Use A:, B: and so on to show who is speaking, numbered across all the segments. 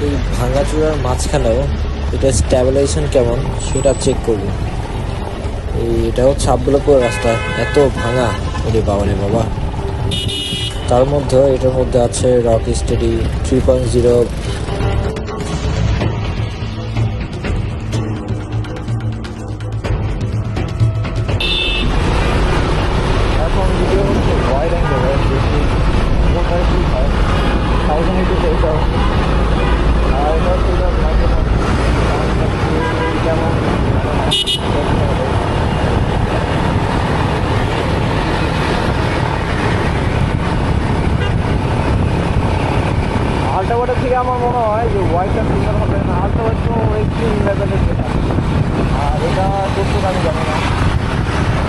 A: এই ভাঙাচোরার মাঝখানেও এটা স্ট্যাবিলাইজেশন কেমন সেটা চেক করব। এটা হচ্ছে আব্দুল্লাহপুর রাস্তা, এত ভাঙা, ওরে বাবা রে বাবা। তার মধ্যে এটার মধ্যে আছে রক স্টেডি 3.0। এখন ভিডিও হচ্ছে ওয়াইড অ্যাঙ্গেলে, দেখি কোথায় কী হয়। 1080 এটা, আর এটা হচ্ছে মাইক্রোফোন কেমন আল্ট্রাওয়াটের থেকে আমার মনে হয় যে ওয়াইডটা সুন্দর হবে না। আল্ট্রাওয়াট তো এক্সট্রিম লেভেলের যেটা, আর এটা কতটুকু আমি জানি না,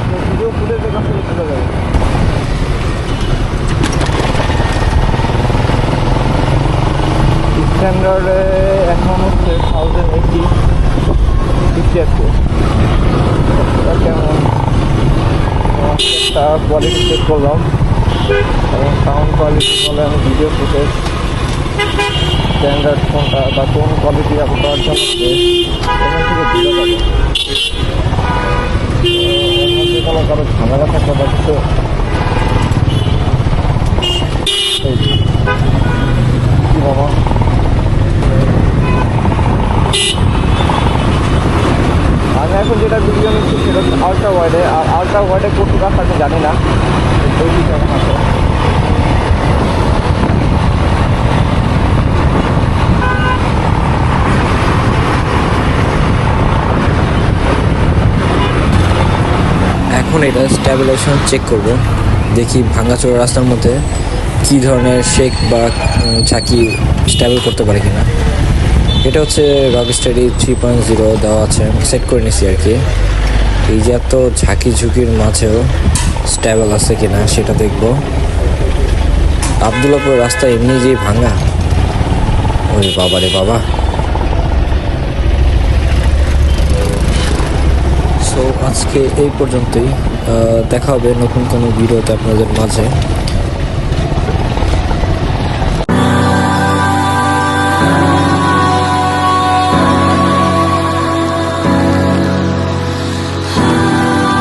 A: তো ভিডিও ফুটেজের কাছে বোঝা যাবে। স্ট্যান্ডার্ডে এখন হচ্ছে 1080 আছে। কেমন একটা কোয়ালিটি চেক করলাম, এবং সাউন্ড কোয়ালিটি বলে আমি ভিডিও ফুটেজ স্ট্যান্ডার্ড কোনটা বা কোন কোয়ালিটি আপনার জন্য এখান থেকে বোঝা যাবে। কোনো কারো ঝামেলা থাকা যাচ্ছে। কি বাবা, আমি এখন যেটা ভিডিও নিচ্ছি সেটা হচ্ছে আল্ট্রা ওয়াইডে, আর আল্ট্রা ওয়াইডে কতটুকু আছে আমি জানি না, ওই কেমন আছে। এখন এটা স্ট্যাবিলাইজেশন চেক করব, দেখি ভাঙাচোরা রাস্তার মধ্যে কী ধরনের শেক বা ঝাঁকি স্ট্যাবল করতে পারে কিনা। এটা হচ্ছে রক স্টেডি 3.0 দেওয়া আছে, সেট করে নিছি আর কি। এই যে এত ঝাঁকি ঝুঁকির মাঝেও স্ট্যাবল আছে কিনা সেটা দেখব। আব্দুল্লাহপুর রাস্তা এমনি যে ভাঙা, ওরে বাবা রে বাবা। সো আজকে এই পর্যন্তই, দেখা হবে নতুন কোনো ভিডিওতে আপনাদের মাঝে।